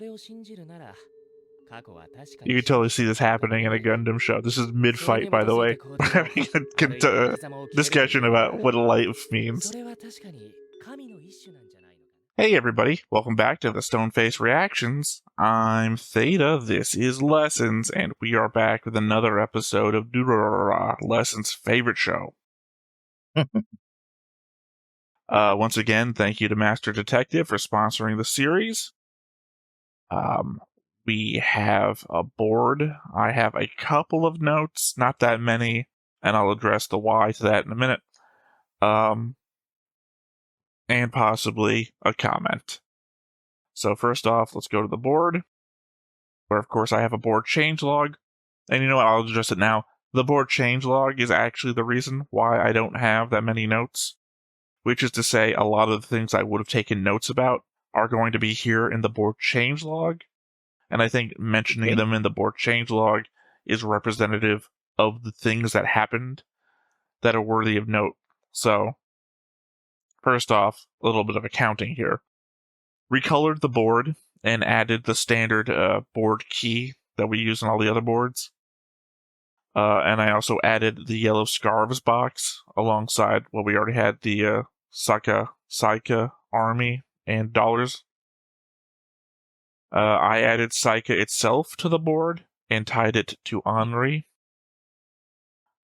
You can totally see this happening in a Gundam show. This is mid-fight, by the way. We're having a discussion about what life means. Hey everybody, welcome back to the Stoneface Reactions. I'm Theta, this is Lessons, and we are back with another episode of Durarara, Lessons' favorite show. Once again, thank you to Master Detective for sponsoring the series. We have a board. I have a couple of notes, not that many, and I'll address the why to that in a minute. And possibly a comment. So first off, let's go to the board, where of course I have a board changelog. And you know what, I'll address it now. The board changelog is actually the reason why I don't have that many notes, which is to say a lot of the things I would have taken notes about are going to be here in the board changelog. And I think mentioning them in the board changelog is representative of the things that happened that are worthy of note. So, first off, a little bit of accounting here. Recolored the board and added the standard board key that we use on all the other boards. And I also added the yellow scarves box alongside what we already had, the Saika army and dollars. I added Saika itself to the board and tied it to Henri.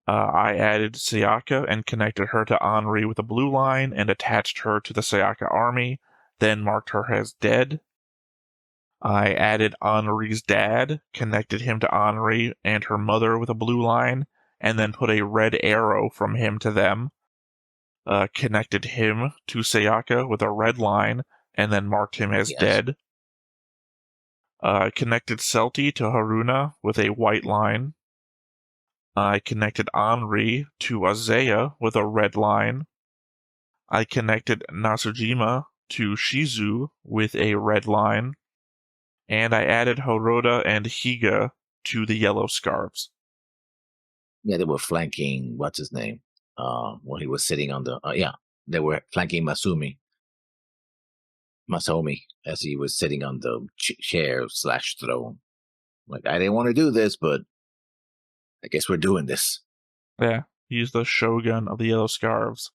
I added Sayaka and connected her to Henri with a blue line and attached her to the Sayaka army, then marked her as dead. I added Henri's dad, connected him to Henri and her mother with a blue line, and then put a red arrow from him to them. Connected him to Sayaka with a red line, and then marked him as dead. I connected Celti to Haruna with a white line. I connected Henri to Azaya with a red line. I connected Nasujima to Shizu with a red line. And I added Horoda and Higa to the yellow scarves. Yeah, they were flanking, what's his name? When he was sitting on the, they were flanking Masomi, as he was sitting on the chair/throne. Like, I didn't want to do this, but I guess we're doing this. Yeah, use the Shogun of the yellow scarves.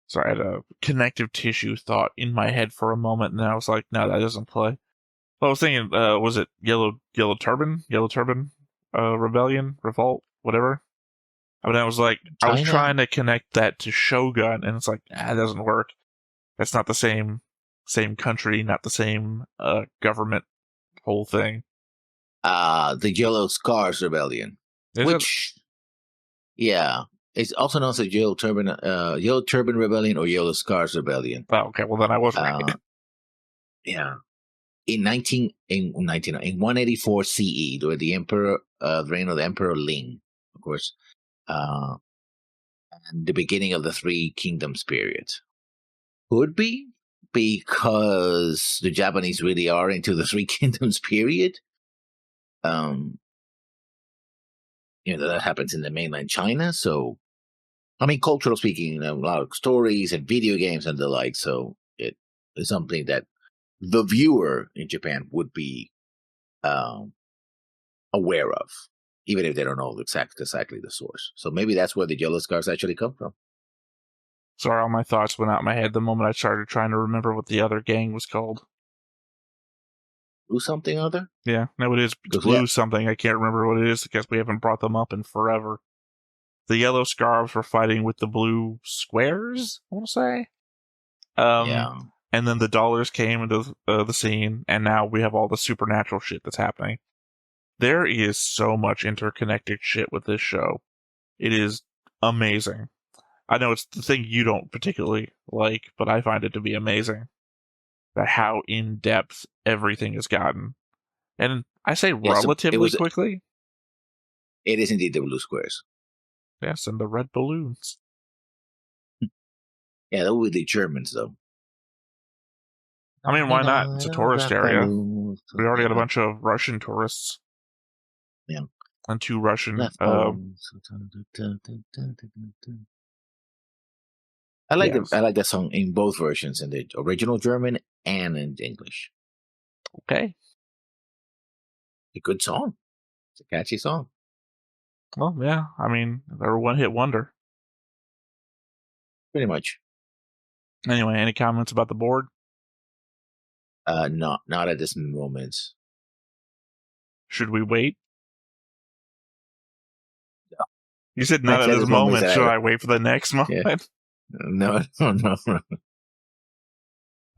So I had a connective tissue thought in my head for a moment, and I was like, no, that doesn't play. Well, I was thinking, was it Yellow Turban? Rebellion? Revolt? Whatever? I mean, I was like, China? I was trying to connect that to Shogun, and it's like, that doesn't work. That's not the same country, not the same government, whole thing. The Yellow Scars Rebellion. It's also known as the Yellow Turban Rebellion or Yellow Scars Rebellion. Oh, okay. Well, then I was right. Yeah. In 184 CE, during the reign of the Emperor Ling, of course, and the beginning of the Three Kingdoms period. Could be because the Japanese really are into the Three Kingdoms period. That happens in the mainland China. So, I mean, cultural speaking, a lot of stories and video games and the like. So it is something that the viewer in Japan would be aware of, even if they don't know exactly the source. So maybe that's where the yellow scars actually come from. Sorry, all my thoughts went out of my head the moment I started trying to remember what the other gang was called. Blue something other? Yeah, no, it is blue something. I can't remember what it is because we haven't brought them up in forever. The yellow scarves were fighting with the blue squares, I want to say. And then the dollars came into the scene, and now we have all the supernatural shit that's happening. There is so much interconnected shit with this show. It is amazing. I know it's the thing you don't particularly like, but I find it to be amazing. That how in-depth everything has gotten. And I say relatively quickly. It is indeed the blue squares. Yes, and the red balloons. Yeah, that would be the Germans, though. I mean, why not? It's a tourist area. We already got a bunch of Russian tourists. Yeah. And 2 Russian. I like that song in both versions, in the original German and in English. Okay. A good song. It's a catchy song. Well, yeah. I mean, they're a one-hit wonder. Pretty much. Anyway, any comments about the board? Not at this moment. Should we wait? No. You said not Next at at this this moment is moment. that Should I wait for the next moment? Yeah. No. I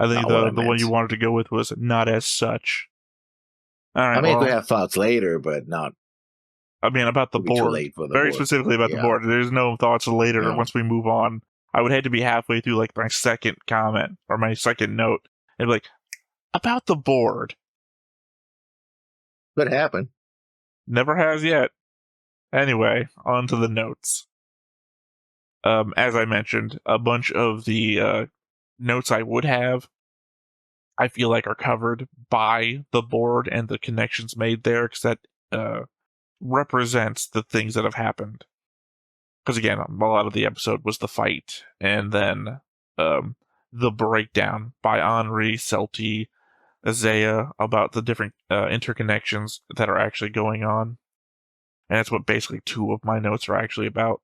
think Not what I the one meant. you wanted to go with was not as such. All right. I mean, I Well, could have thoughts later, but not. I mean, about the It'll be too board. late for the Very board. specifically about the Yeah. board. There's no thoughts later Yeah. once we move on. I would hate to be halfway through like my second comment or my second note and be like, about the board. Could happen. Never has yet. Anyway, on to the notes. As I mentioned, a bunch of the notes I would have, I feel like are covered by the board and the connections made there, because that represents the things that have happened. Because again, a lot of the episode was the fight, and then the breakdown by Henri, Celti, Isaiah about the different interconnections that are actually going on. And that's what basically two of my notes are actually about.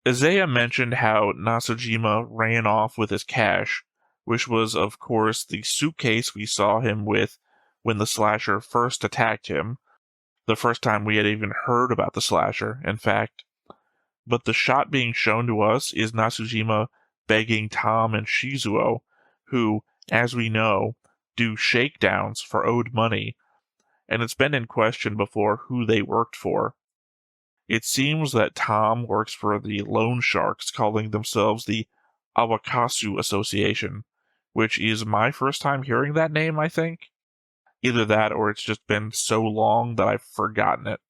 Isaiah mentioned how Nasujima ran off with his cash, which was, of course, the suitcase we saw him with when the slasher first attacked him. The first time we had even heard about the slasher, in fact. But the shot being shown to us is Nasujima begging Tom and Shizuo, who, as we know, do shakedowns for owed money, and it's been in question before who they worked for. It seems that Tom works for the loan sharks, calling themselves the Awakasu Association, which is my first time hearing that name, I think. Either that or it's just been so long that I've forgotten it.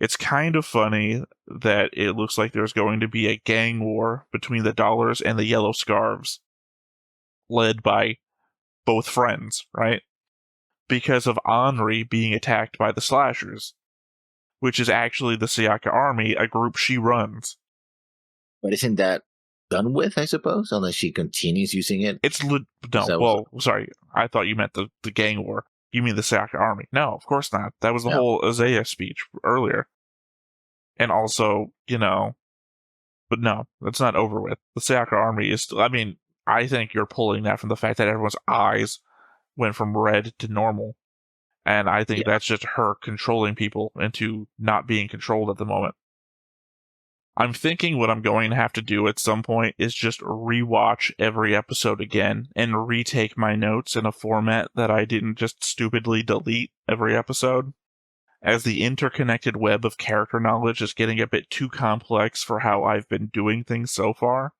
It's kind of funny that it looks like there's going to be a gang war between the Dollars and the Yellow Scarves, led by both friends, right? Because of Henri being attacked by the Slashers, which is actually the Sayaka Army, a group she runs. But isn't that done with, I suppose, unless she continues using it? Sorry. I thought you meant the gang war. You mean the Sayaka Army. No, of course not. That was the No. whole Isaiah speech earlier. And also, but no, that's not over with. The Sayaka Army is still, I mean, I think you're pulling that from the fact that everyone's eyes went from red to normal. And I think that's just her controlling people into not being controlled at the moment. I'm thinking what I'm going to have to do at some point is just rewatch every episode again and retake my notes in a format that I didn't just stupidly delete every episode, as the interconnected web of character knowledge is getting a bit too complex for how I've been doing things so far.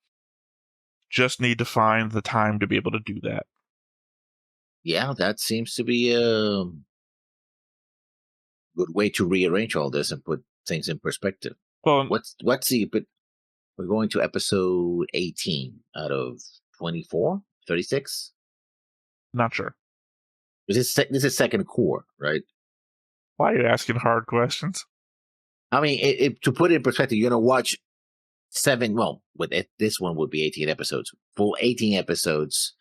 Just need to find the time to be able to do that. Yeah, that seems to be a good way to rearrange all this and put things in perspective. Well, but we're going to episode 18 out of 24, 36. not sure. This is second core, right? Why are you asking hard questions? I mean, to put it in perspective, you're gonna watch 7. Well, this one would be 18 episodes. Full 18 episodes.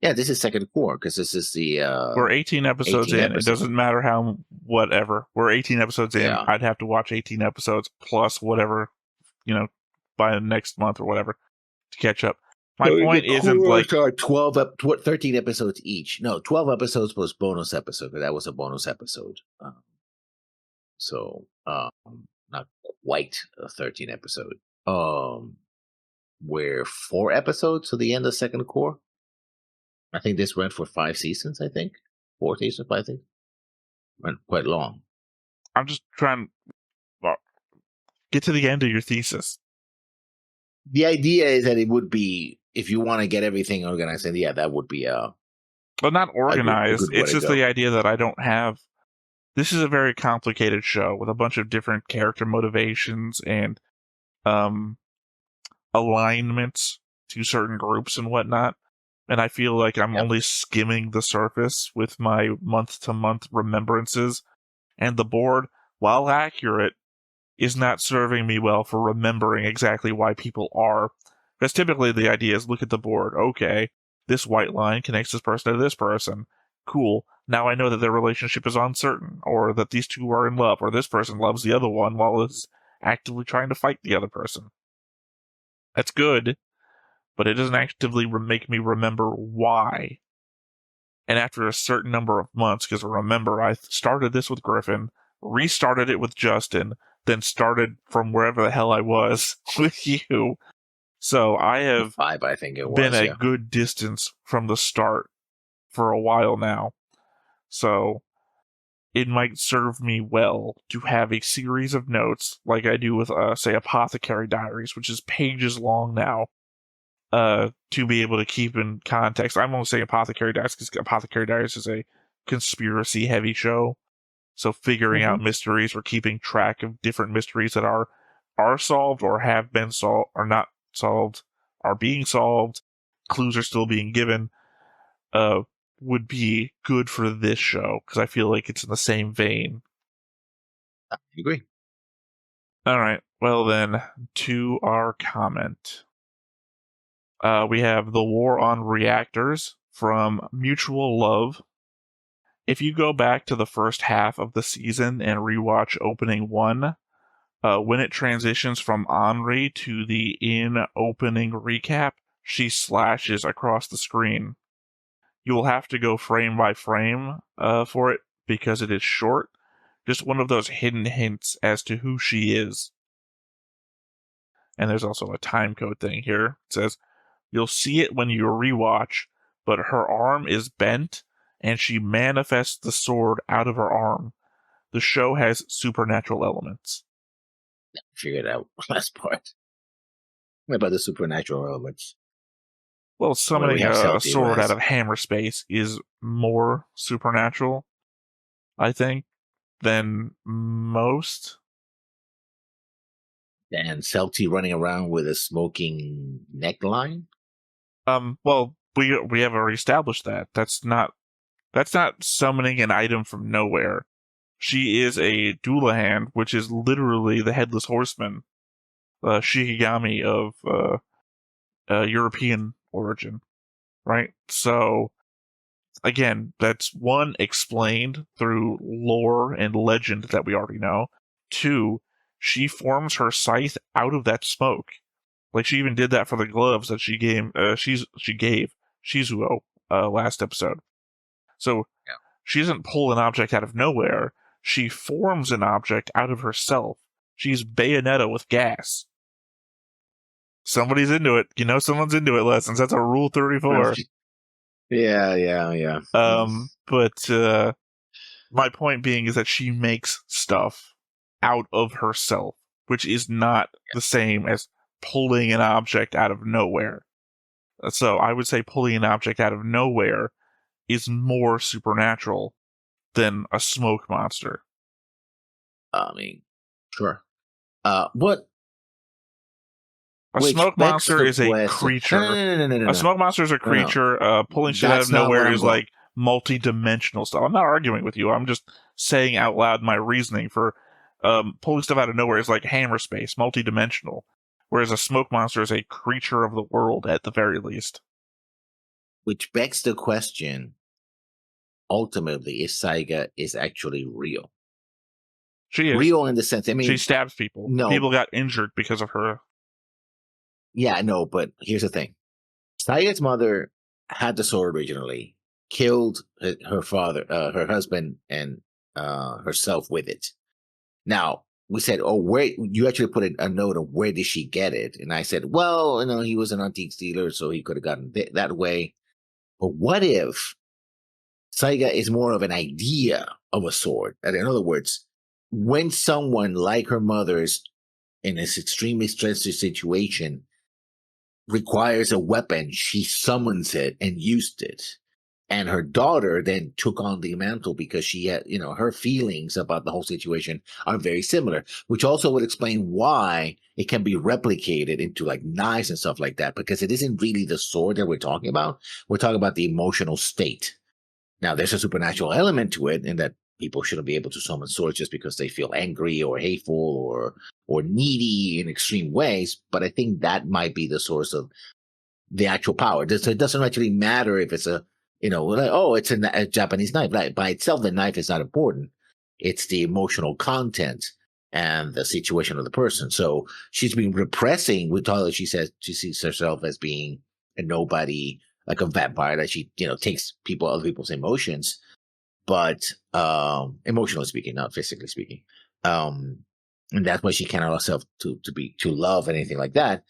Yeah, this is second core because this is the. We're 18 episodes 18 in. episodes. It doesn't matter how whatever. We're 18 episodes in. Yeah. I'd have to watch 18 episodes plus whatever, by next month or whatever to catch up. My point isn't like 13 episodes each. No, 12 episodes plus bonus episode. That was a bonus episode. Not quite a 13 episode. We're 4 episodes to the end of second core. I think this went for 5 seasons. I think 4 seasons. I think went quite long. I'm just trying. Well, get to the end of your thesis. The idea is that it would be, if you want to get everything organized, and that would be But not organized. good It's just the idea that I don't have. This is a very complicated show with a bunch of different character motivations and alignments to certain groups and whatnot. And I feel like I'm only skimming the surface with my month-to-month remembrances. And the board, while accurate, is not serving me well for remembering exactly why people are. Because typically the idea is look at the board. Okay, this white line connects this person to this person. cool. Now I know that their relationship is uncertain, or that these two are in love, or this person loves the other one while is actively trying to fight the other person. That's good, but it doesn't actively make me remember why. And after a certain number of months, because remember, I started this with Griffin, restarted it with Justin, then started from wherever the hell I was with you. So I have 5, I think it been was. a Yeah. good distance from the start for a while now. So it might serve me well to have a series of notes like I do with, say, Apothecary Diaries, which is pages long now, to be able to keep in context. I'm only saying Apothecary Diaries because Apothecary Diaries is a conspiracy-heavy show. So figuring out mysteries or keeping track of different mysteries that are solved or have been solved, are not solved, are being solved, clues are still being given, would be good for this show, because I feel like it's in the same vein. I agree. All right, well then, to our comment. We have The War on Reactors from Mutual Love. If you go back to the first half of the season and rewatch opening 1, when it transitions from Henri to the opening recap, she slashes across the screen. You will have to go frame by frame for it because it is short. Just one of those hidden hints as to who she is. And there's also a time code thing here. It says, you'll see it when you rewatch, but her arm is bent and she manifests the sword out of her arm. The show has supernatural elements. Figured out last part. What about the supernatural elements? Well, summoning a Celti, sword out of hammer space is more supernatural, I think, than most. And Celti running around with a smoking neckline? Well, we have already established that. That's not summoning an item from nowhere. She is a Doulahan, which is literally the headless horseman, Shikigami of European origin, right? So again, that's one, explained through lore and legend that we already know. 2, she forms her scythe out of that smoke. Like she even did that for the gloves that she gave. She gave Shizuo last episode. So she doesn't pull an object out of nowhere. She forms an object out of herself. She's Bayonetta with gas. Somebody's into it. You know, someone's into it. Lessons. That's a Rule 34. Yeah. But my point being is that she makes stuff out of herself, which is not the same as pulling an object out of nowhere. So I would say pulling an object out of nowhere is more supernatural than a smoke monster. I mean, sure. What? A smoke monster is a question. creature. No. A smoke monster is a creature. Pulling shit out of That's not what nowhere I'm is going- like multi-dimensional stuff. I'm not arguing with you. I'm just saying out loud my reasoning for pulling stuff out of nowhere is like hammer space, multi-dimensional. Whereas a smoke monster is a creature of the world at the very least. Which begs the question, ultimately, if Saiga is actually real. She is. Real in the sense, I mean... She stabs people. No. People got injured because of her. Yeah, no, but here's the thing. Saiga's mother had the sword originally, killed her father, her husband, and herself with it. Now, we said, oh, where, you actually put a note of where did she get it? And I said, well, you know, he was an antique dealer, so he could have gotten that way. But what if Saiga is more of an idea of a sword? And in other words, when someone like her mother's in this extremely stressful situation requires a weapon, she summons it and used it. And her daughter then took on the mantle because she had, you know, her feelings about the whole situation are very similar, which also would explain why it can be replicated into like knives and stuff like that, because it isn't really the sword that we're talking about. We're talking about the emotional state. Now, there's a supernatural element to it in that people shouldn't be able to summon swords just because they feel angry or hateful or needy in extreme ways. But I think that might be the source of the actual power. So it doesn't actually matter if we're like, oh, it's a Japanese knife. Like, by itself, the knife is not important. It's the emotional content and the situation of the person. So she's been repressing. We told her, she says she sees herself as being a nobody, like a vampire, that she, takes other people's emotions, but emotionally speaking, not physically speaking. Um, and that's why she can't allow herself to love anything like that.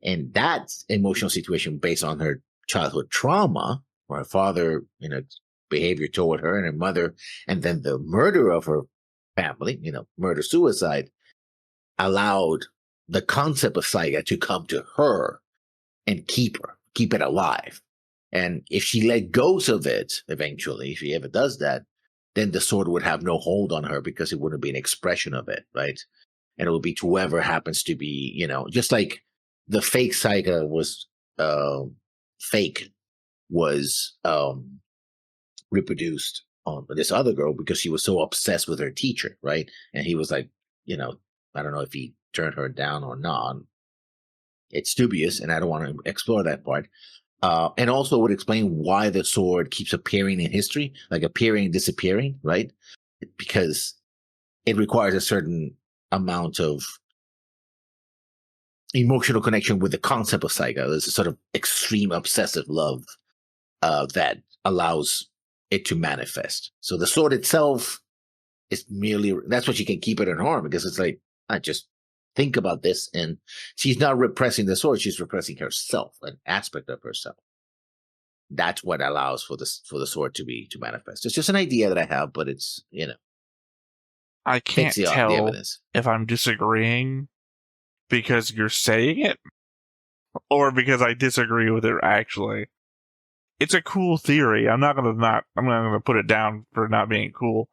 And that emotional situation based on her childhood trauma, or her father, behavior toward her and her mother, and then the murder of her family, murder suicide, allowed the concept of Saiga to come to her and keep it alive. And if she let go of it eventually, if she ever does that, then the sword would have no hold on her because it wouldn't be an expression of it, right? And it would be to whoever happens to be, just like the fake Saiga was fake was reproduced on this other girl because she was so obsessed with her teacher, right? And he was like, I don't know if he turned her down or not. It's dubious, and I don't want to explore that part. And also would explain why the sword keeps appearing in history, like appearing, disappearing, right? Because it requires a certain amount of emotional connection with the concept of Saiga. There's a sort of extreme obsessive love that allows it to manifest. So the sword itself is merely, that's what she can keep it in her arm, because it's like, I just think about this, and she's not repressing the sword, she's repressing herself, an aspect of herself. That's what allows for the sword to manifest. It's just an idea that I have, but it's, I can't the tell evidence. if I'm disagreeing because you're saying it or because I disagree with it actually. It's a cool theory. I'm not gonna put it down for not being cool.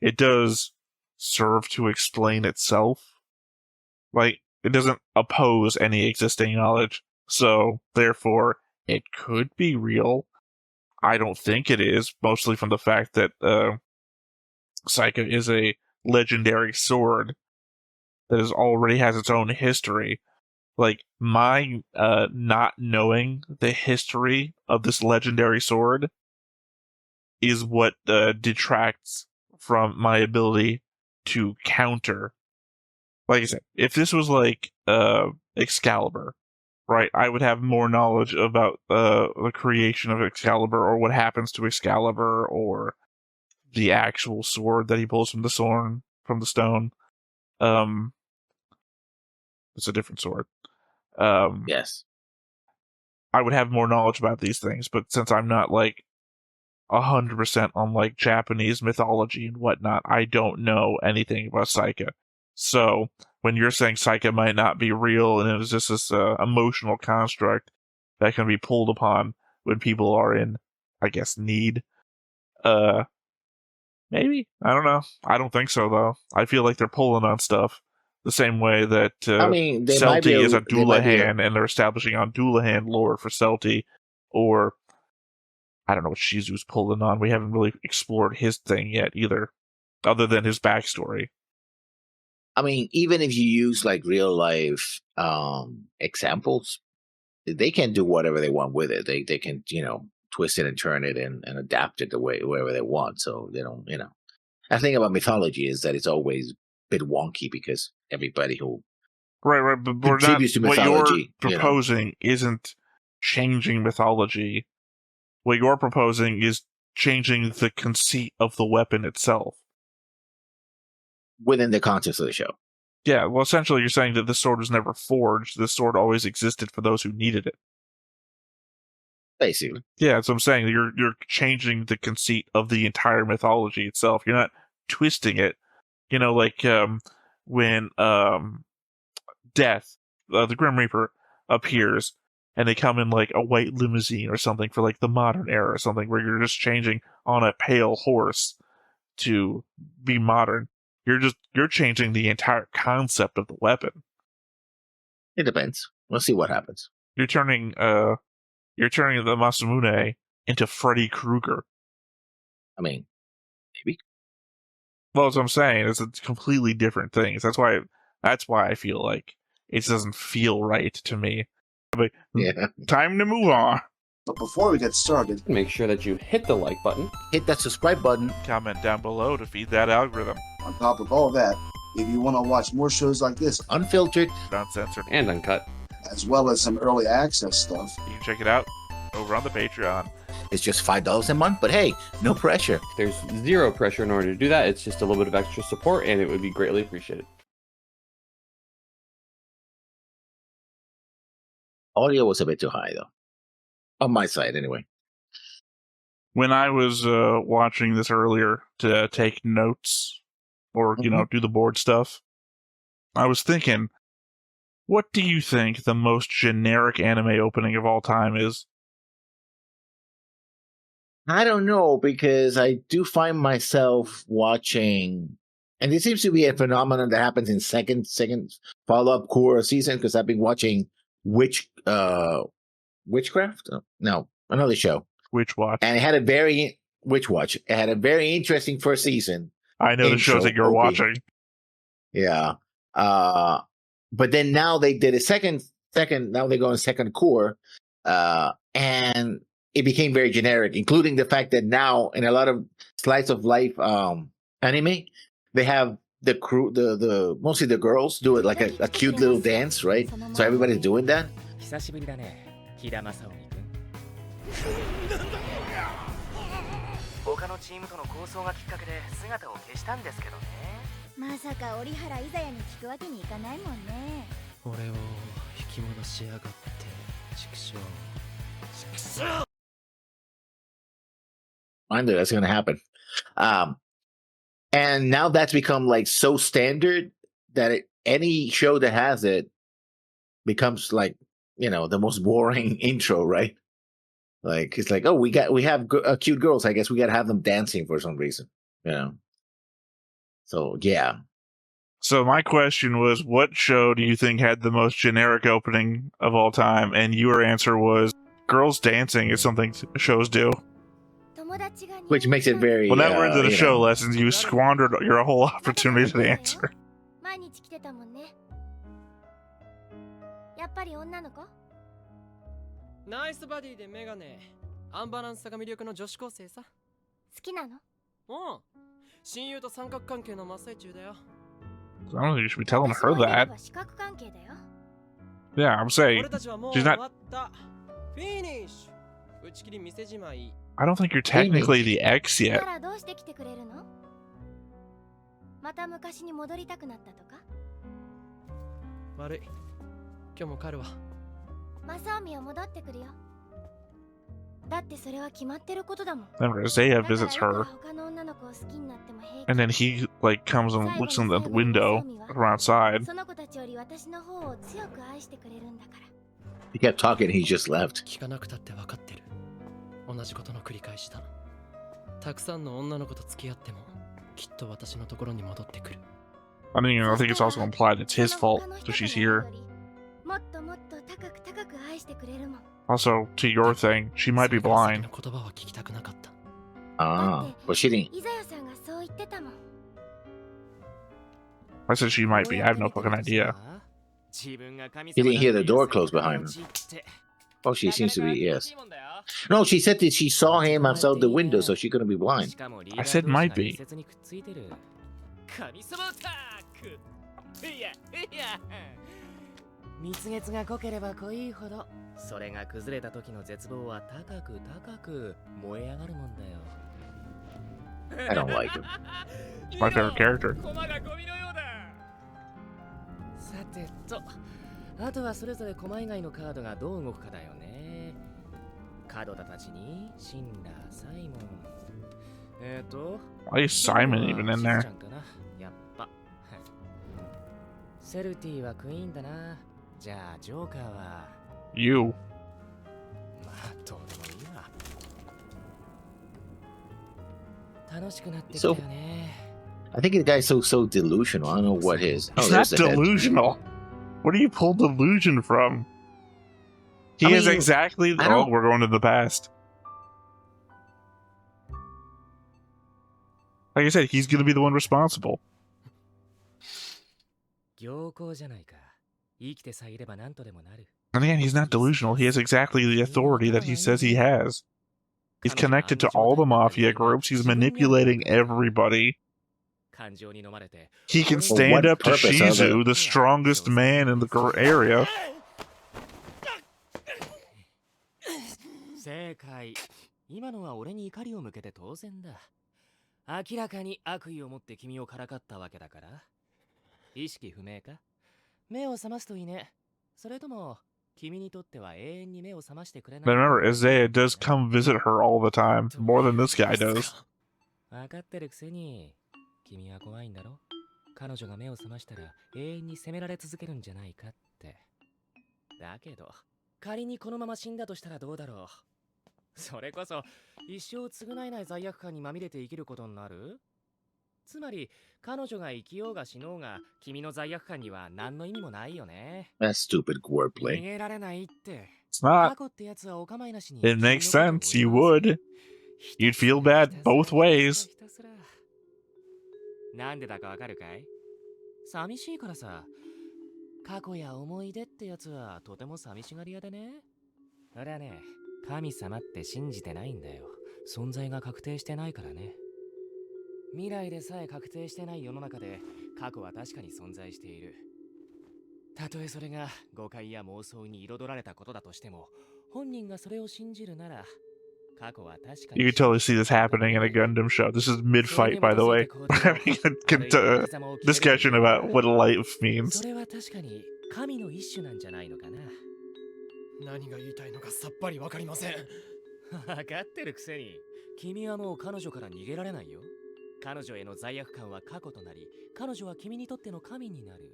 It does serve to explain itself. Like, it doesn't oppose any existing knowledge, so therefore it could be real. I don't think it is, mostly from the fact that Psycha is a legendary sword that already has its own history. Like, my not knowing the history of this legendary sword is what detracts from my ability to counter. Like I said, if this was like Excalibur, right, I would have more knowledge about the creation of Excalibur, or what happens to Excalibur, or the actual sword that he pulls from the stone. It's a different sword. Yes. I would have more knowledge about these things, but since I'm not like 100% on like Japanese mythology and whatnot, I don't know anything about Psyche. So when you're saying Psyche might not be real and it was just this emotional construct that can be pulled upon when people are in, I guess, need, maybe, I don't know. I don't think so though. I feel like they're pulling on stuff the same way that I mean, Celti is a there might be Doulahan, and they're establishing on Doulahan lore for Celti, or I don't know what Shizu's pulling on. We haven't really explored his thing yet either, other than his backstory. I mean, even if you use like real life examples, they can do whatever they want with it. They can, twist it and turn it and adapt it the way wherever they want. So they don't, The thing about mythology is that it's always a bit wonky because everybody who Right, but we're not. contributes to What you're mythology, proposing isn't changing mythology. What you're proposing is changing the conceit of the weapon itself. within the context of the show. Yeah, well, essentially you're saying that this sword was never forged. This sword always existed for those who needed it. Basically. Yeah, that's what I'm saying. You're changing the conceit of the entire mythology itself. You're not twisting it. Like when Death, the Grim Reaper, appears, and they come in like a white limousine or something for like the modern era or something, where you're just changing on a pale horse to be modern. You're changing the entire concept of the weapon. It depends. We'll see what happens. You're turning the Masamune into Freddy Krueger. I mean, maybe. Well, that's what I'm saying. It's a completely different thing. That's why I feel like it doesn't feel right to me. But Yeah. time to move on. But before we get started, Make sure that you hit the like button. Hit that subscribe button. Comment down below to feed that algorithm. on top of all that, if you want to watch more shows like this, Unfiltered. Uncensored. And uncut. as well as some early access stuff, You can check it out over on the Patreon. It's just $5 a month, but hey, no pressure. There's zero pressure in order to do that. It's just a little bit of extra support, and it would be greatly appreciated. Audio was a bit too high, though. On my side, anyway. When I was watching this earlier to take notes or, do the board stuff, I was thinking, what do you think the most generic anime opening of all time is? I don't know, because I do find myself watching, and it seems to be a phenomenon that happens in second follow-up core season, because I've been watching Witchcraft? No, another show. Witch Watch. And it had a very Witchwatch. It had a very interesting first season. I know the shows that you're watching. Yeah. But then now they did a second, now they go in second core. And it became very generic, including the fact that now in a lot of slice of life anime, they have the crew, the mostly the girls do it like a cute little dance, right? So everybody's doing that. 久しぶりだね、木田正臣君。他のチームとの抗争がきっかけで姿を消したんですけどね。まさか折原伊佐也に聞くわけにいかないもんね。俺を引き戻しやがって、畜生。畜生。 I knew that's going to happen. And now that's become like so standard that any show that has it becomes like, the most boring intro, right? Like, it's like, oh, we have cute girls. I guess we got to have them dancing for some reason, So, yeah. So my question was, what show do you think had the most generic opening of all time? And your answer was, girls dancing is something shows do. Which makes it very... Well, now we're into the show lessons. You squandered your whole opportunity to answer. 毎日来てたもんね。やっぱり女の子？ナイスバディでメガネ。アンバランスさが魅力の女子高生さ。好きなの？うん。親友と三角関係の真っ最中だよ。 I don't think you should be telling her that. 四角関係だよ。 Yeah, I'm saying 俺たちはもう she's 終 not. わった。フィニッシュ。打ち切り店じまい。 I don't think you're technically the ex な yet. らどうして来てくれるの？また昔に戻りたくなったとか？悪い。今日も帰るわ。正臣は戻ってくるよ。だってそれは決まってることだもん。 Then Isaiah visits her, 他の女の子を好きになっても平気。 and then he comes and looks in the window from outside. その子たちより私の方を強く愛してくれるんだから。 He kept talking, he just left. 聞かなくたって分かってる。同じことの繰り返しだ。たくさんの女の子と付き合っても、きっと私のところに戻ってくる。 I think it's also implied it's his fault, so she's here. もっともっと高く高く愛してくれるもん。 Also, to your thing, she might be blind. の言葉は聞きたくなかった。 Ah, well, she didn't. イザヤさんがそう言ってたもん。 I said she might be. I have no fucking idea. He didn't hear the door close behind him. Oh, she seems to be, yes. No, she said that she saw him outside the window, so she couldn't be blind. I said might be. 蜜月が濃ければ濃いほど、それが崩れた時の絶望は高く高く燃え上がるもんだよ。 I don't like him. My favorite character. さてと、あとはそれぞれ駒以外のカードがどう動くかだよね。カードたちにシンラー、サイモン。Why is Simon even in there? やっぱ。セルティはクイーンだな。じゃあジョーカーは You. まあどうでもいいわ。楽しくなってきたよね。 I think the guy's so delusional. I don't know what his. He's Oh, not there's the head. delusional. Where do you pull delusion from? He I is mean, exactly. I Oh, don't- we're going to the past. Like I said, he's going to be the one responsible. 行幸じゃないか。生きてさえいれば何とでもなる。And again, he's not delusional. He has exactly the authority that he says he has. He's connected to all the mafia groups. He's manipulating everybody. He can For stand what up to purpose other- Shizu, the strongest man in the area. 正解。今のは俺に怒りを向けて当然だ。明らかに悪意を持って君をからかったわけだから。意識不明か？目を覚ますといいね。それとも君にとっては永遠に目を覚ましてくれない。 But remember, Isaiah does come visit her all the time, more than this guy does. 分かってるくせに、君は怖いんだろ？彼女が目を覚ましたら永遠に責められ続けるんじゃないかって。だけど、仮にこのまま死んだとしたらどうだろう。それこそ一生償えない罪悪感にまみれて生きることになる。つまり彼女が生きようが死のうが君の罪悪感には何の意味もないよね。 That's stupid 逃 wordplay. げられないって。 It's not. 過去ってやつはお構いなしに It makes sense. You would. You'd feel bad both ways. なんでだかわかるかい？寂しいからさ。過去や思い出ってやつはとても寂しがり屋でね。俺はね、神様って信じてないんだよ。存在が確定してないからね。未来でさえ確定してない世の中で過去は確かに存在している。たとえそれが誤解や妄想に彩られたことだとしても、本人がそれを信じるなら、過去は確かに You can totally see this happening in a Gundam show. This is mid-fight, by the way. We're having a discussion about what life そ means. れは確かに神の一種なんじゃないのかな。何が言いたいのかさっぱりわかりません。分かってるくせに、君はもう彼女から逃げられないよ。彼女への罪悪感は過去となり、彼女は君にとっての神になる。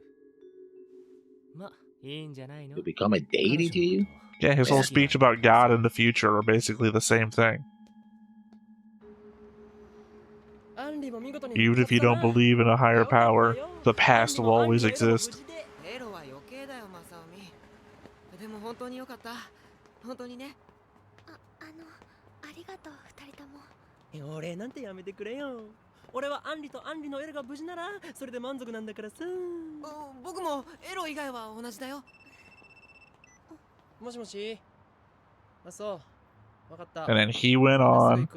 ま、いいんじゃないの？ To become a deity to you? Yeah, his whole speech about God and the future are basically the same thing. Even if you don't believe in a higher power, the past will always exist. エロは余計だよ、マサオミ。でも本当によかった。本当にね。ありがとう、二人とも。俺なんてやめてくれよ。俺はアンリとアンリのエロが無事ならそれで満足なんだからさ。僕もエロ以外は同じだよ。もしもし。あ、そう。わかった。 And then he went on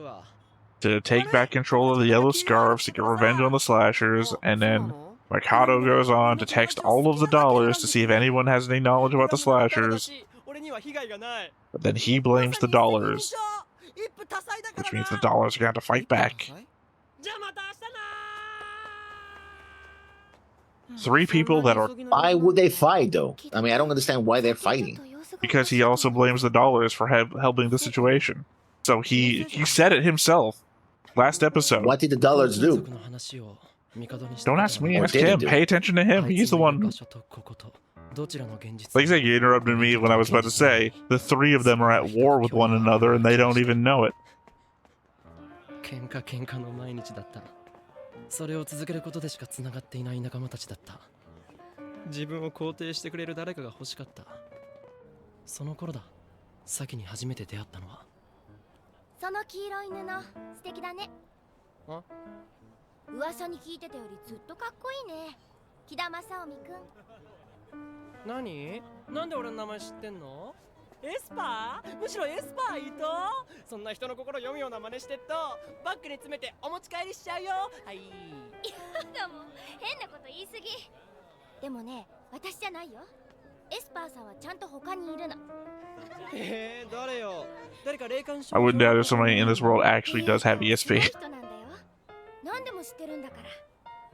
to take back control of the yellow scarves to get revenge on the slashers, and then Mikado goes on to text all of the dollars to see if anyone has any knowledge about the slashers. But then he blames the dollars, which means the dollars are going to have to fight back. 3 people that are... Why would they fight, though? I mean, I don't understand why they're fighting. Because he also blames the dollars for helping the situation. So he said it himself. Last episode. What did the dollars do? Don't ask me, Or ask did him. it do? Pay attention to him. He's the one. Like I said, you interrupted me when I was about to say, the 3 of them are at war with one another and they don't even know it. 喧嘩の毎日だった。それを続けることでしかつながっていない仲間たちだった。自分を肯定してくれる誰かが欲しかった。その頃だ。先に初めて出会ったのは。その黄色い布、素敵だね。噂に聞いてたよりずっとかっこいいね。木田正臣くん。何？なんで俺の名前知ってんの？エスパー？むしろエスパーいいと？そんな人の心読むような真似してっとバッグに詰めてお持ち帰りしちゃうよ。はい。いやだもん、変なこと言いすぎ。でもね、私じゃないよ。エスパーさんはちゃんと他にいるの。誰よ？誰か霊感症？ I wouldn't doubt if somebody in this world actually does have ESP. 人なんだよ。何でも知ってるんだか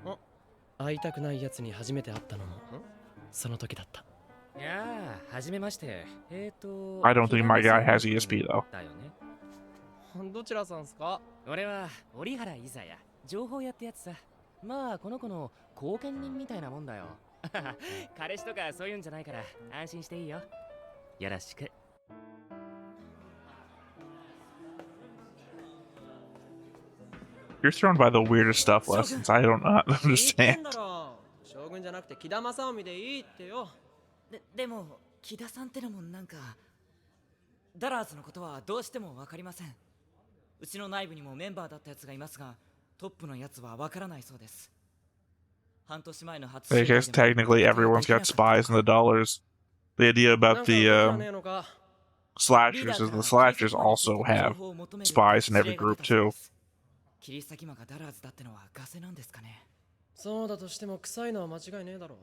ら。会いたくないやつに初めて会ったのもその時だった。いやあ、はじめまして。I don't think my guy has ESP though. だよね。どちらさんすか？俺は折原いざや、情報屋ってやつさ。まあこの子の後見人みたいなもんだよ。彼氏とかそういうんじゃないから安心していいよ。よろしく。You're thrown by the weirdest stuff lessons. I don't understand. 将軍じゃなくて木田正臣でいいってよ。でも木田さんってのもなんかダラーズのことはどうしてもわかりません。うちの内部にもメンバーだったやつがいますが、トップのやつはわからないそうです。半年前の初 I guess technically everyone's got spies in the dollars. The idea なん about か the 動きはねえのか。 slashers is the slashers also have spies in every group too. 切り裂き魔がダラーズだってのはガセなんですかね。そうだとしても臭いのは間違いねえだろう。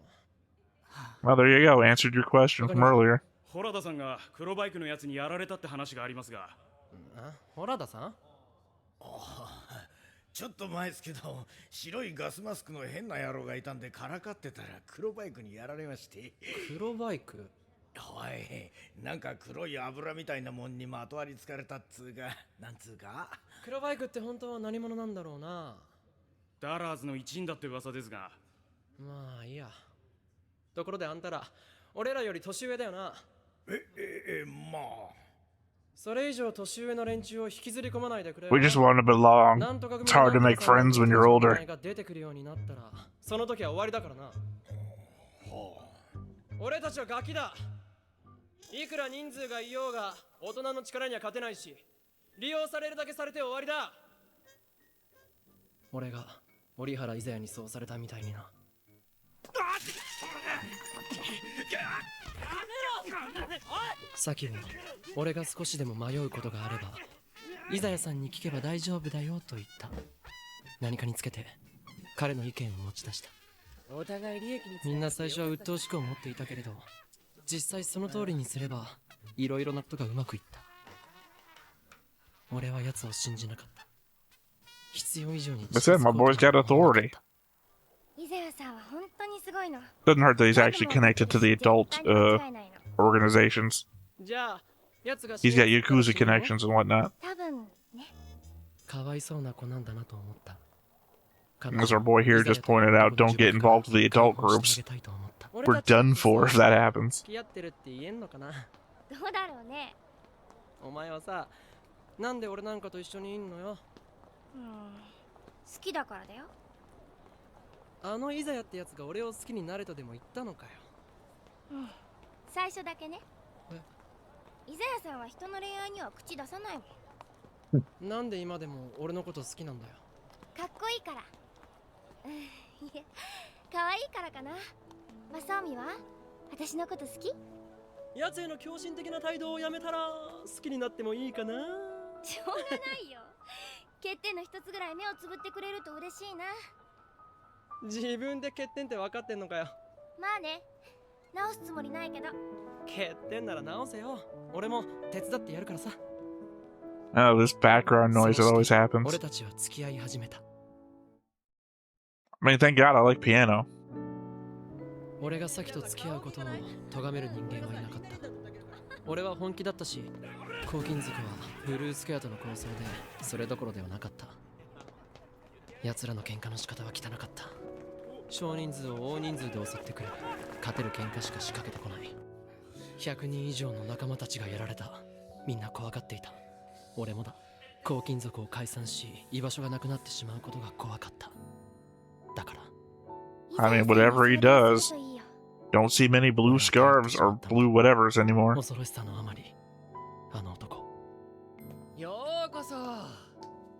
Well, there you go. Answered your question from earlier. ホラダさんが黒バイクのやつにやられたって話がありますが。あ、ホラダさん？ちょっと前ですけど、白いガスマスクの変な野郎がいたんでからかってたら黒バイクにやられまして。黒バイク？おい、なんか黒い油みたいなもんにまとわりつかれたっつうか、なんつうか。黒バイクって本当は何者なんだろうな。ダラーズの一員だって噂ですが。まあいいや。ところであんたら、俺らより年上だよな。まあ。それ以上年上の連中を引きずり込まないでくれ。 We just want to belong. It's hard to make friends when you're older. が出てくるようになったら、その時は終わりだからな。俺たちはガキだ。いくら人数がいようが大人の力には勝てないし、利用されるだけされて終わりだ。俺が折原伊沢にそうされたみたいにな。さきも俺が少しでも迷うことがあれば伊沢さんに聞けば大丈夫だよと言った。何かにつけて彼の意見を持ち出した。お互い利益にみんな最初は鬱陶しく思っていたけれど、実際その通りにすればいろいろなことがうまくいった。俺は奴を信じなかった。必要以上に I said my boy's got authority. イゼアさんは本当にすごいの。 Doesn't hurt that he's actually connected to the adult organizations. じゃあ奴が He's got Yakuza connections and whatnot. 多分ね。かわいそうな子なんだなと思った。 As our boy here just pointed out, don't get involved with the adult groups. We're done for if that happens. 付き合ってるって言えんのかな。どうだろうね。お前はさ、なんで俺なんかと一緒にいんのよ。好きだからだよ。あのイザヤってやつが俺を好きになれとでも言ったのかよ。最初だけね。イザヤさんは人の恋愛には口出さないもん。なんで今でも俺のこと好きなんだよ。かっこいいから。いや、可愛いからかな。マサオミは私のこと好き？奴への狂信的な態度をやめたら好きになってもいいかな。しょうがないよ。欠点の一つぐらい目をつぶってくれると嬉しいな。自分で欠点って分かってんのかよ。まあね、直すつもりないけど。欠点なら直せよ。俺も手伝ってやるからさ。 Oh, this background noise that always happens. 俺たちは付き合い始めた。 I mean, thank God I like piano. 俺がサキと付き合うことを咎める人間はいなかった。俺は本気だったし、黄金族はブルースクエアとの構想でそれどころではなかった。奴らの喧嘩の仕方は汚かった。少人数を大人数で襲ってくる。勝てる喧嘩しか仕掛けてこない。100人以上の仲間たちがやられた。みんな怖がっていた。俺もだ。黄金族を解散し、居場所がなくなってしまうことが怖かった。だから。I mean, whatever he does, don't see many blue scarves or blue whatevers anymore. 恐ろしさのあまり、あの男。ようこそ。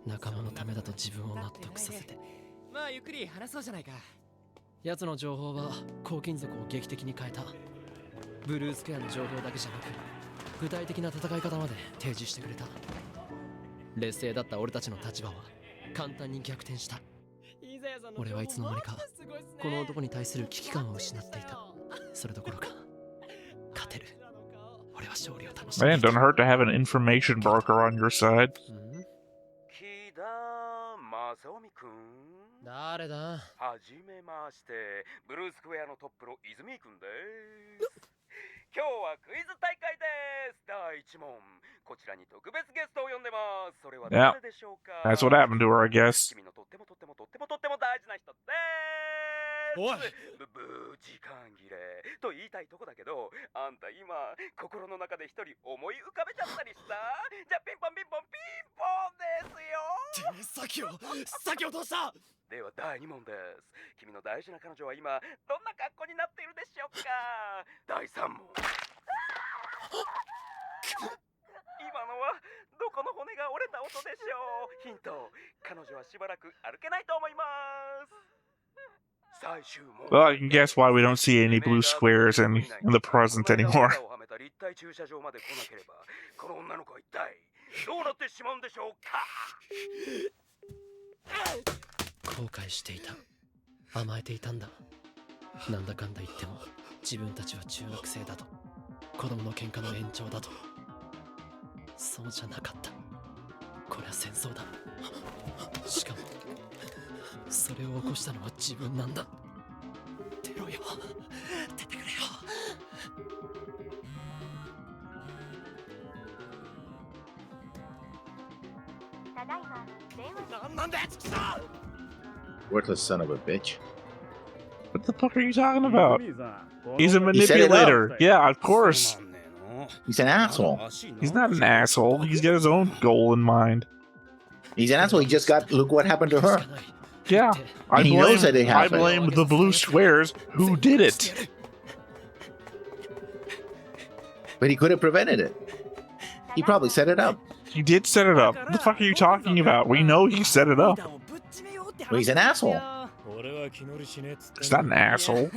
仲間のためだと自分を納得させて。まあゆっくり話そうじゃないか。奴の情報は黄金族を劇的に変えた。ブルースクエアの情報だけじゃなく、具体的な戦い方まで提示してくれた。劣勢だった俺たちの立場は簡単に逆転した。俺はいつの間にかこの男に対する危機感を失っていた。それどころか勝てる。俺は勝利を楽しんでい Man, た。 don't hurt to have an information broker on your side. 木田正臣くん。誰だ？はじめまして、ブルースクエアのトップの泉くんです。今日はクイズ大会です。第1問。こちらに特別ゲストを呼んでます。それは誰でしょうか？ That's what happened to her, I guess. 君のとっても大事な人です。おい！ブー時間切れと言いたいとこだけど、あんた今心の中で一人思い浮かべちゃったりした？じゃあピンポンピンポンピンポンですよ。さっきをどうした？では第2問です。君の大事な彼女は今どんな格好になっているでしょうか？第3問。今のはどこの骨が折れた音でしょう？ヒント、彼女はしばらく歩けないと思います。Well, I can guess why we don't see any blue squares in the present anymore. 後悔していた。甘えていたんだ。なんだかんだ言っても自分たちは中学生だと。子供の喧嘩の延長だと。そうじゃなかった。これは戦争だ。しかもそれを起こしたのは自分なんだ。出ろよ。出てくれよ。なんだよ、チキさん。 Worthless son of a bitch. What the fuck are you talking about? He's a manipulator. Yeah, of course. He's an asshole. He's not an asshole. He's got his own goal in mind. He's an asshole. He just got. Look what happened to her. Yeah, I He knows that it I happened. blame the blue squares who did it. But he could have prevented it. He probably set it up. He did set it up. What the fuck are you talking about? We know he set it up. Well, he's an asshole. He's not an asshole.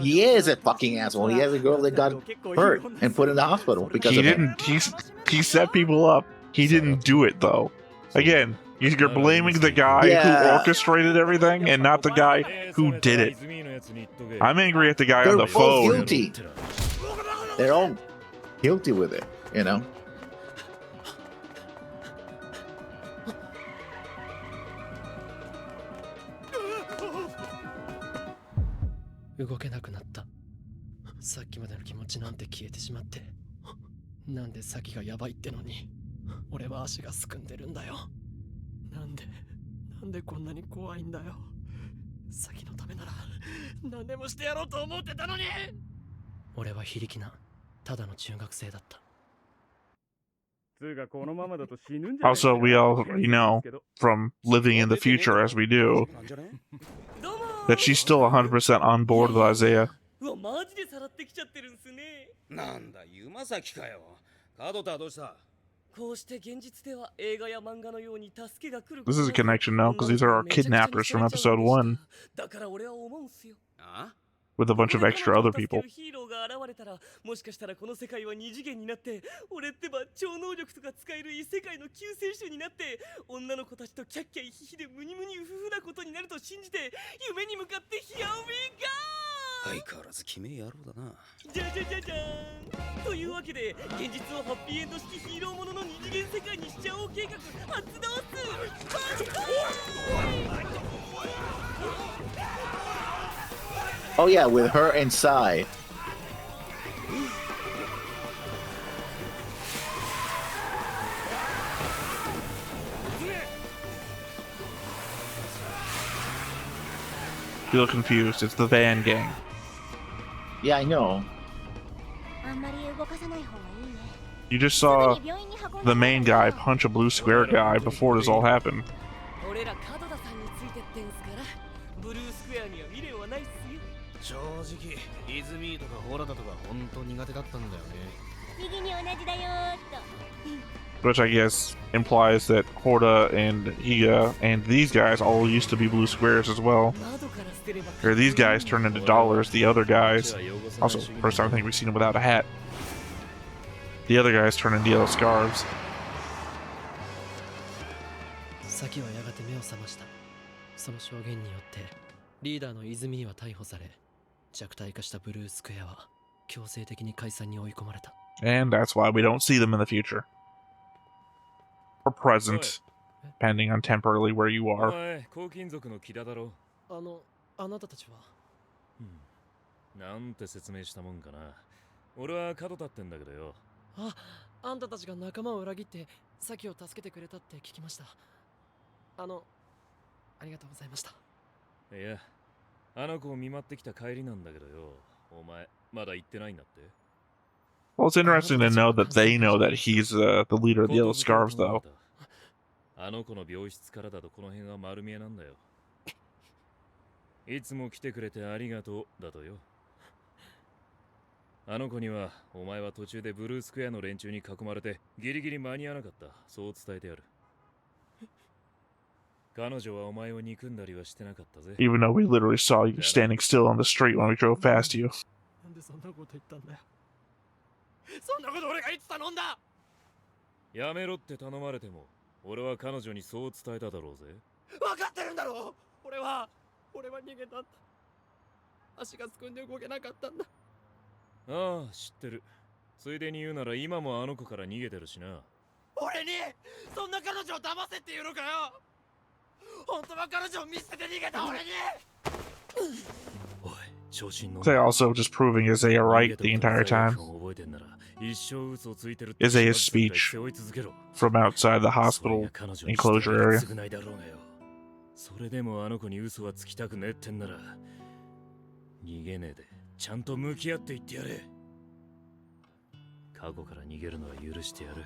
He is a fucking asshole. He has a girl that got hurt and put in the hospital because He of him. didn't. He set people up. He didn't do it though. Again, you're blaming the guy who orchestrated everything and not the guy who did it. I'm angry at the guy They're on the both phone. guilty. They're all guilty with it, you know? 動けなくなった。さっきまでの気持ちなんて消えてしまって。なんで先がヤバいってのに、俺は足がすくんでるんだよ。なんでこんなに怖いんだよ。先のためなら何でもしてやろうと思ってたのに。俺は非力なただの中学生だった。 Also, we already know from living in the future as we do that she's still 100% on board with Isaiah. マジでさらってきちゃってるんすね。なんだ、ユマサキかよ。カドタはどうした？こうして現実では映画や漫画のように助けが来る。 This is a connection now because these are our kidnappers from episode 1. だから俺は思うんすよ。あ？ With a bunch of extra other people. ヒーローが現れたら、もしかしたらこの世界は二次元になって、俺ってば超能力とか使える異世界の救世主になって、女の子たちとキャッキャイヒヒでムニムニウフフなことになると信じて、夢に向かってヒアウィーガー。相変わらず決め野郎だな。じゃじゃじゃじゃーん。というわけで、現実をハッピーエンド式ヒーローものの二次元世界にしちゃおう計画発動っす。 Oh yeah, with her inside. You look confused. It's the Van Gang. Yeah, I know. You just saw the main guy punch a blue square guy before this all happened. Which I guess implies that Horda and Higa and these guys all used to be blue squares as well. Or these guys turned into dollars, the other guys. Also, first time I think we've seen them without a hat. The other guys turn into yellow scarves. サキはやがて目を覚ました。その証言によってリーダーの泉は逮捕され、弱体化したブルースクエアは強制的に解散に追い込まれた。And that's why we don't see them in the future. Or present, depending on temporarily where you are. あなたたちは、なんて説明したもんかな。俺は角立ってんだけどよ。あんたたちが仲間を裏切ってサキを助けてくれたって聞きました。ありがとうございました。いや、あの子を見舞ってきた帰りなんだけどよ。お前まだ行ってないんだって。 Well, it's interesting to know that they know that he's the leader of the Yellow Scarves, though. あの子の病室からだとこの辺は丸見えなんだよ。いつも来てくれてありがとうだとよ。あの子にはお前は途中でブルースクエアの連中に囲まれてギリギリ間に合わなかった。そう伝えてやる。Even though we literally saw you standing still on the street when we drove past you. なんでそんなこと言ったんだよ。そんなこと俺がいつ頼んだ。やめろって頼まれても、俺は彼女にそう伝えただろうぜ。分かってるんだろう。俺は逃げたんだ。足がすくんで動けなかったんだ。ああ、知ってる。ついでに言うなら今もあの子から逃げてるしな。俺にそんな彼女を騙せって言うのかよ。本当は彼女を見捨てて逃げた俺に。おい、調子に乗んな。 They also just proving Isaiah right the entire time. Isaiah's speech from outside the hospital enclosure area. それでもあの子に嘘はつきたくねえってんなら、逃げねえでちゃんと向き合っていってやれ。過去から逃げるのは許してやる。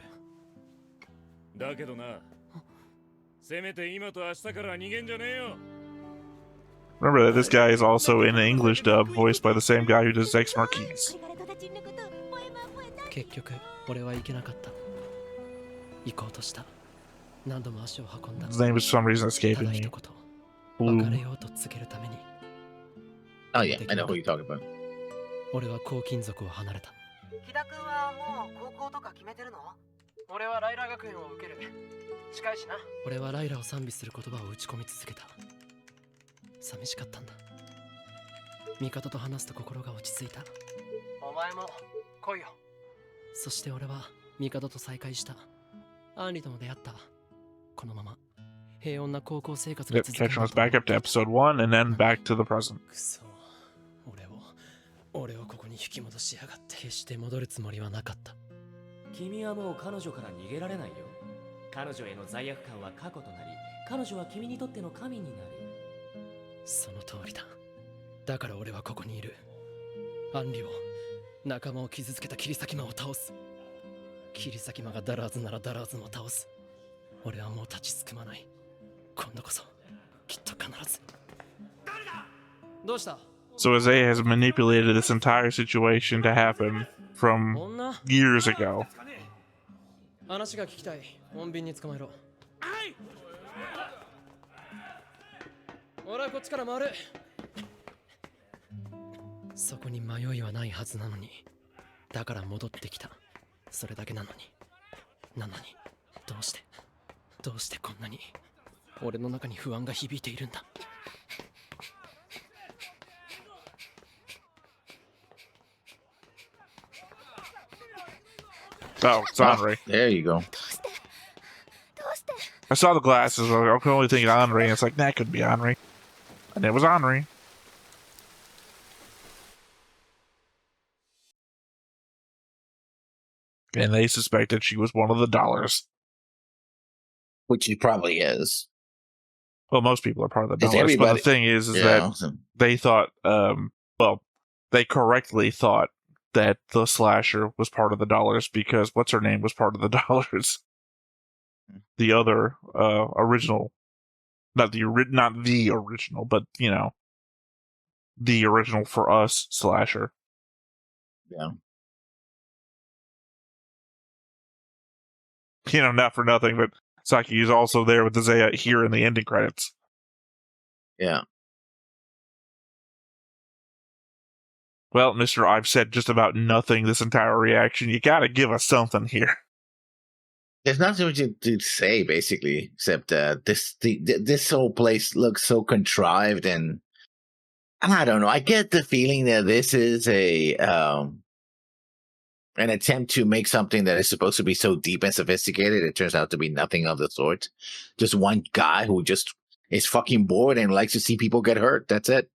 だけどな、せめて今と明日から逃げんじゃねえよ。 Remember that this guy is also in the English dub, voiced by the same guy who does X Marquise. 結局俺は行けなかった。行こうとした。何度も足を運んだ。 His name is for some reason た escaping だ me. 一言別れようと告げるために。 Oh yeah, I know who you're talking about. 俺は黄金族を離れた。木田君はもう高校とか決めてるの？俺はライラ学園を受ける。近いしな。俺はライラを賛美する言葉を打ち込み続けた。寂しかったんだ。味方と話すと心が落ち着いた。お前も来いよ。そして俺は味方と再会した。アンリとも出会った。このまま平穏な高校生活が Yep, 続く。 catching us back up to episode 1 and then back to the present. くそ。俺をここに引き戻しやがって。決して戻るつもりはなかった。君はもう彼女から逃げられないよ。彼女への罪悪感は過去となり、彼女は君にとっての神になる。その通りだ。だから俺はここにいる。アンリを、仲間を傷つけた切り裂き魔を倒す。切り裂き魔がダラーズならダラーズも倒す。俺はもう立ちすくまない。今度こそきっと必ず。どうした？ So Isaiah has manipulated this entire situation to happen from years ago. 話が聞きたい。穏便に捕まえろ。俺はこっちから回る。そこに迷いはないはずなのに。だから戻ってきた。それだけなのに。どうしてこんなに俺の中に不安が響いているんだ。Oh, it's Henri. There you go. I saw the glasses. I was only thinking Henri, and it's like, that could be Henri. And it was Henri. And they suspected she was one of the dollars. Which he probably is. Well, most people are part of the Is dollars. But the everybody- thing is Yeah. that they thought, they correctly thought that the slasher was part of the dollars because what's her name was part of the dollars. The other original, not the original, but you know, the original for us slasher. Yeah. You know, not for nothing, but Saki is also there with Isaiah here in the ending credits. Yeah. Well, Mr. I've said just about nothing this entire reaction. You gotta give us something here. There's nothing much to say, basically, except this whole place looks so contrived, and I don't know. I get the feeling that this is an attempt to make something that is supposed to be so deep and sophisticated. It turns out to be nothing of the sort. Just one guy who just is fucking bored and likes to see people get hurt. That's it.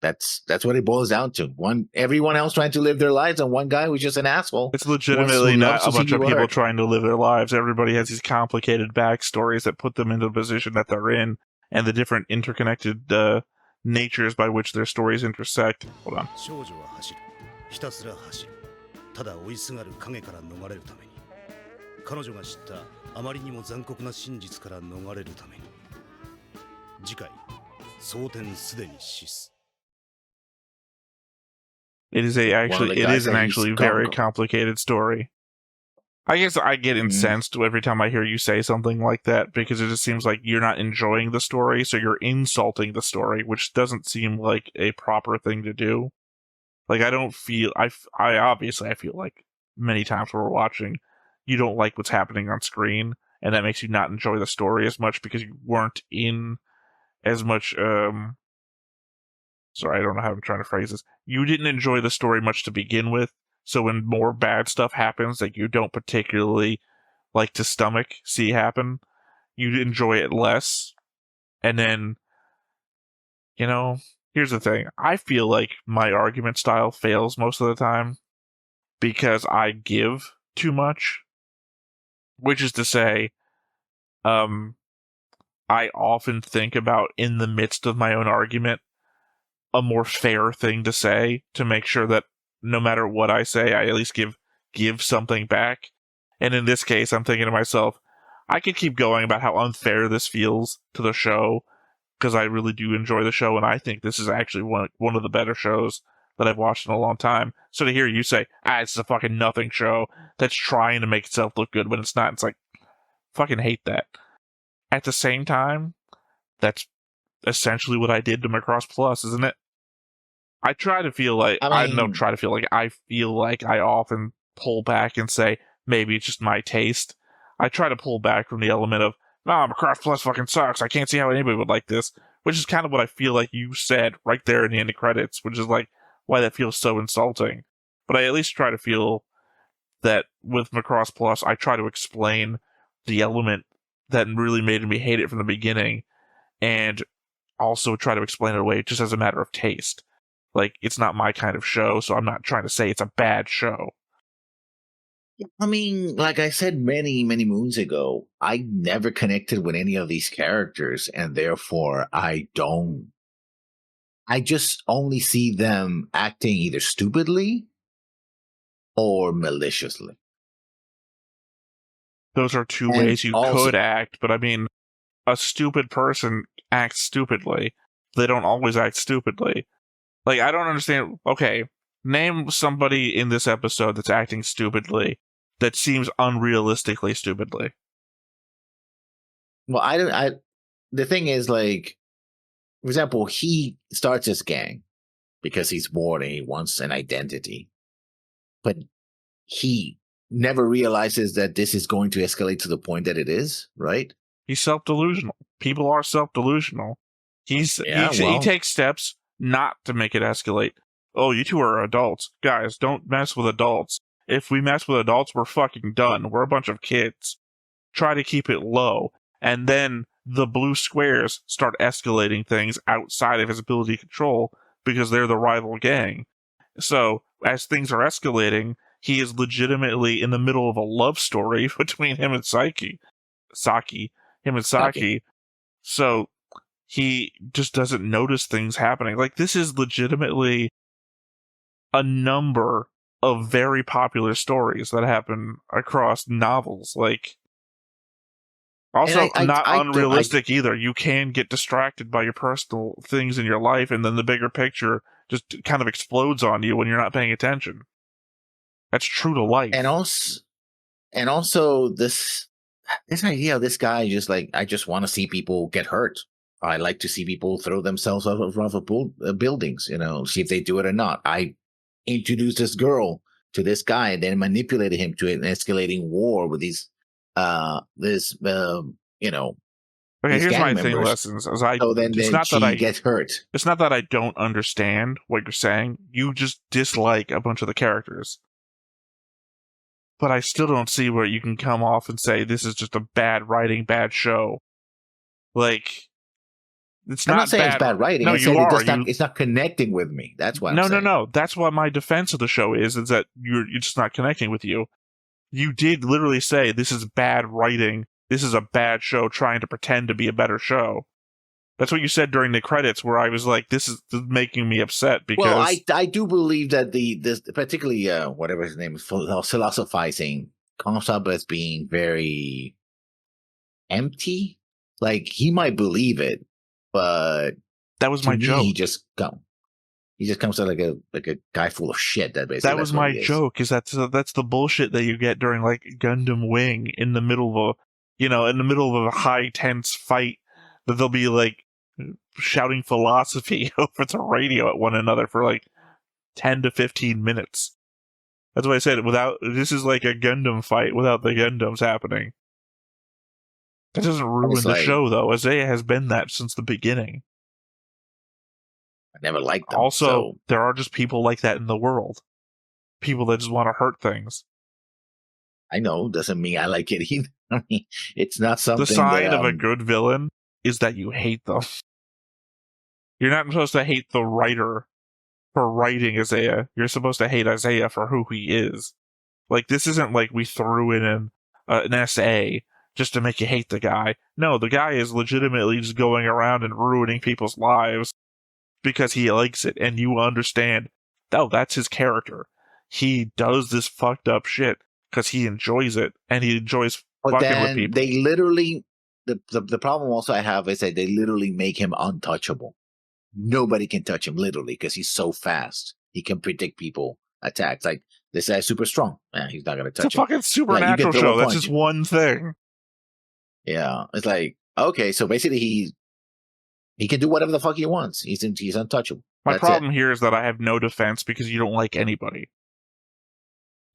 That's what it boils down to. Everyone else trying to live their lives, and one guy who's just an asshole. It's legitimately not a bunch of people hurt. trying to live their lives. Everybody has these complicated backstories that put them into the position that they're in, and the different interconnected natures by which their stories intersect. Hold on. 少女は走る。ひたすら走る。ただ追いすがる影から逃れるために。彼女が知ったあまりにも残酷な真実から逃れるために。次回、蒼天すでに死す。It is an actually very complicated story. I guess I get incensed every time I hear you say something like that, because it just seems like you're not enjoying the story, so you're insulting the story, which doesn't seem like a proper thing to do. Like, I don't feel... I obviously, I feel like many times when we're watching, you don't like what's happening on screen, and that makes you not enjoy the story as much because you weren't in as much... Sorry, I don't know how I'm trying to phrase this. You didn't enjoy the story much to begin with, so when more bad stuff happens that you don't particularly like to stomach see happen, you enjoy it less. And then, you know, here's the thing. I feel like my argument style fails most of the time because I give too much. Which is to say, I often think about, in the midst of my own argument, a more fair thing to say to make sure that no matter what I say, I at least give something back. And in this case, I'm thinking to myself, I could keep going about how unfair this feels to the show, because I really do enjoy the show, and I think this is actually one of the better shows that I've watched in a long time. So to hear you say, it's a fucking nothing show that's trying to make itself look good when it's not, it's like, fucking hate that. At the same time, that's essentially what I did to Macross Plus, isn't it? I try to feel like... I feel like I often pull back and say, maybe it's just my taste. I try to pull back from the element of, Macross Plus fucking sucks, I can't see how anybody would like this, which is kind of what I feel like you said right there in the end of credits, which is like, why that feels so insulting. But I at least try to feel that with Macross Plus, I try to explain the element that really made me hate it from the beginning, and also try to explain it away just as a matter of taste. Like, it's not my kind of show, so I'm not trying to say it's a bad show. I mean, like I said many, many moons ago, I never connected with any of these characters, and therefore I just only see them acting either stupidly or maliciously. Those are two ways you could act, but I mean, a stupid person acts stupidly. They don't always act stupidly. Like, I don't understand. Okay, name somebody in this episode that's acting stupidly that seems unrealistically stupidly. Well, the thing is, like, for example, he starts his gang because he's bored and he wants an identity. But he never realizes that this is going to escalate to the point that it is, right? He's self-delusional. People are self-delusional. He takes steps not to make it escalate. Oh, you two are adults. Guys, don't mess with adults. If we mess with adults, we're fucking done. We're a bunch of kids. Try to keep it low. And then the blue squares start escalating things outside of his ability to control because they're the rival gang. So, as things are escalating, he is legitimately in the middle of a love story between him and Saki. So, he just doesn't notice things happening. Like, this is legitimately a number of very popular stories that happen across novels. Like, also, not unrealistic either. You can get distracted by your personal things in your life, and then the bigger picture just kind of explodes on you when you're not paying attention. That's true to life. And also this idea of this guy just like, I just want to see people get hurt. I like to see people throw themselves off of buildings, see if they do it or not. I introduced this girl to this guy and then manipulated him to an escalating war with these Okay, here's my thing, Lessons. She gets hurt. It's not that I don't understand what you're saying. You just dislike a bunch of the characters. But I still don't see where you can come off and say this is just a bad writing, bad show. Like, it's not saying bad. It's bad writing. No, it's not connecting with me. That's what I'm saying. No. That's what my defense of the show is that you're just not connecting with you. You did literally say this is bad writing. This is a bad show trying to pretend to be a better show. That's what you said during the credits, where I was like, this is making me upset because... Well, I do believe that this particularly, whatever his name is, philosophizing comes up as being very empty. Like, he might believe it, but... That was my joke. He just go. He just comes out like a guy full of shit. That was my joke. Is that's the bullshit that you get during like Gundam Wing in the middle of a high tense fight, that they'll be like shouting philosophy over the radio at one another for like 10 to 15 minutes. That's why I said this is like a Gundam fight without the Gundams happening. That doesn't ruin the show though. Isaiah has been that since the beginning. I never liked them. Also, there are just people like that in the world. People that just want to hurt things. I know, doesn't mean I like it either. I mean, it's not something. The sign of a good villain is that you hate them. You're not supposed to hate the writer for writing Isaiah. You're supposed to hate Isaiah for who he is. Like, this isn't like we threw in an essay just to make you hate the guy. No, the guy is legitimately just going around and ruining people's lives because he likes it, and you understand, that's his character. He does this fucked up shit because he enjoys it, and he enjoys fucking with people. They literally, the problem also I have is that they literally make him untouchable. Nobody can touch him, literally, because he's so fast. He can predict people attacks. Like, this guy's super strong. He's not going to touch him. It's a fucking supernatural show. That's just one thing. Yeah, it's like, okay, so basically he can do whatever the fuck he wants. He's untouchable. My problem here is that I have no defense because you don't like anybody.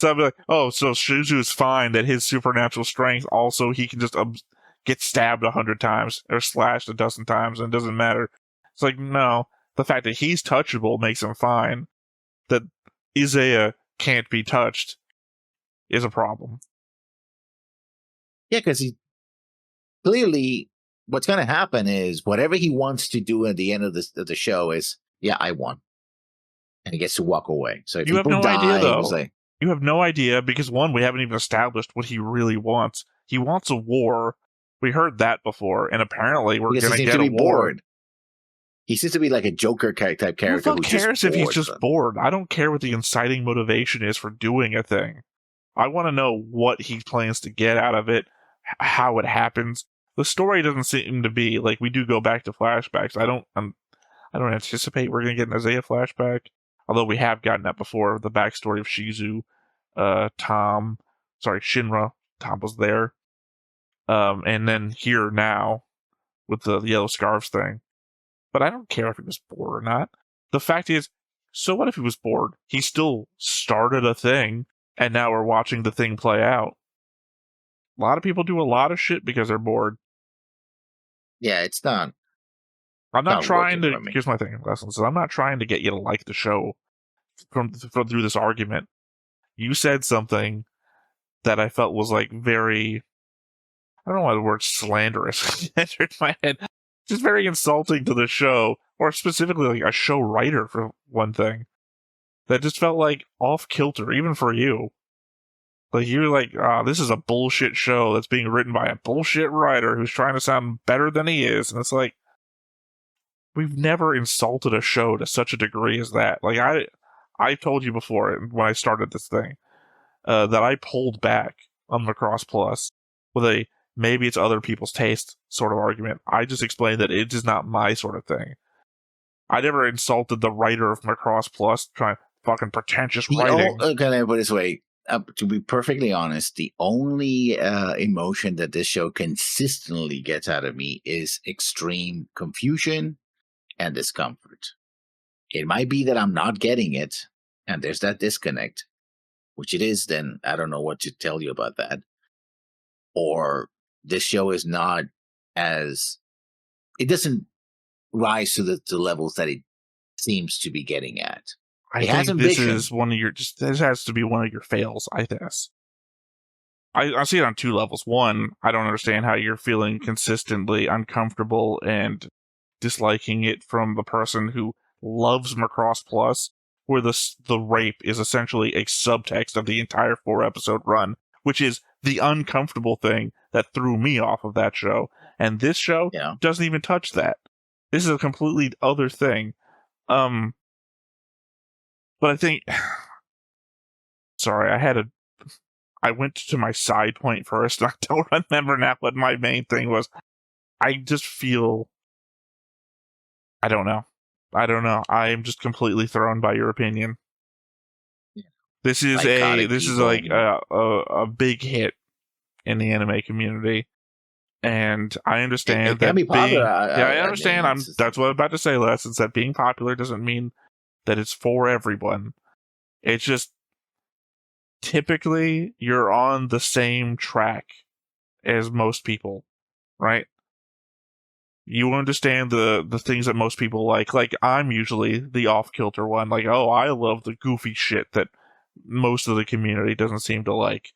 So I'd be like, oh, so Shizu is fine that his supernatural strength, also he can just get stabbed 100 times or slashed a dozen times and it doesn't matter. It's like, no, the fact that he's touchable makes him fine. That Isaiah can't be touched is a problem. Yeah, because he clearly, what's going to happen is whatever he wants to do at the end of the show is, yeah, I won. And he gets to walk away. So if you have no idea, though. Like, you have no idea because, one, we haven't even established what he really wants. He wants a war. We heard that before, and apparently we're going to get a war. Bored. He seems to be like a Joker type character. Who cares if he's just bored? I don't care what the inciting motivation is for doing a thing. I want to know what he plans to get out of it, how it happens. The story doesn't seem to be like we do go back to flashbacks. I don't anticipate we're going to get an Isaiah flashback, although we have gotten that before. The backstory of Shizu, Shinra. Tom was there, and then here now with the yellow scarves thing. But I don't care if he was bored or not. The fact is, so what if he was bored? He still started a thing, and now we're watching the thing play out. A lot of people do a lot of shit because they're bored. Yeah, it's not. I'm not trying to. Here's my thing, Lessons. I'm not trying to get you to like the show from through this argument. You said something that I felt was like very. I don't know why the word slanderous entered my head. Just very insulting to the show, or specifically like a show writer for one thing. That just felt like off kilter, even for you. Like you're like, this is a bullshit show that's being written by a bullshit writer who's trying to sound better than he is, and it's like, we've never insulted a show to such a degree as that. Like I told you before when I started this thing that I pulled back on Macross Plus with a maybe it's other people's taste sort of argument. I just explained that it is not my sort of thing. I never insulted the writer of Macross Plus trying fucking pretentious writing. Can I put it this way? To be perfectly honest, the only emotion that this show consistently gets out of me is extreme confusion and discomfort. It might be that I'm not getting it, and there's that disconnect, which it is, then I don't know what to tell you about that. Or this show is not as, it doesn't rise to the levels that it seems to be getting at. I think this is one of your, this has to be one of your fails, I guess. I see it on two levels. One, I don't understand how you're feeling consistently uncomfortable and disliking it from the person who loves Macross Plus, where the rape is essentially a subtext of the entire 4-episode run, which is the uncomfortable thing that threw me off of that show. And this show doesn't even touch that. This is a completely other thing. But I think, sorry, I went to my side point first. I don't remember now what my main thing was. I just feel, I don't know. I don't know. I am just completely thrown by your opinion. Yeah. This is Psychotic like people. a big hit in the anime community, and I understand It that can be popular. I understand. It's That's what I'm about to say, Les. Is that being popular doesn't mean that it's for everyone. It's just typically you're on the same track as most people, right? You understand the things that most people like. Like, I'm usually the off-kilter one. Like, oh, I love the goofy shit that most of the community doesn't seem to like.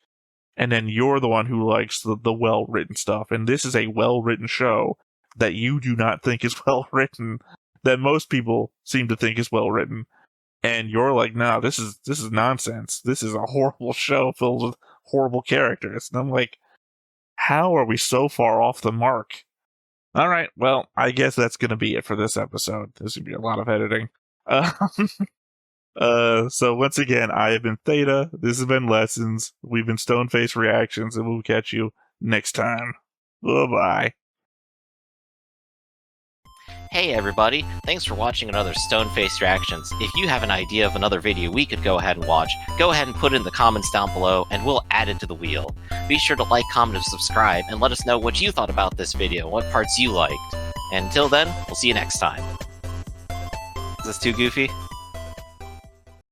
And then you're the one who likes the well-written stuff. And this is a well-written show that you do not think is well-written, that most people seem to think is well-written. And you're like, no, this is nonsense. This is a horrible show filled with horrible characters. And I'm like, how are we so far off the mark? All right, well, I guess that's going to be it for this episode. There's going to be a lot of editing. So once again, I have been Theta. This has been Lessons. We've been Stoneface Reactions, and we'll catch you next time. Bye-bye. Hey everybody, thanks for watching another Stoneface Reactions. If you have an idea of another video we could go ahead and watch, go ahead and put it in the comments down below and we'll add it to the wheel. Be sure to like, comment, and subscribe, and let us know what you thought about this video, what parts you liked. And until then, we'll see you next time. Is this too goofy?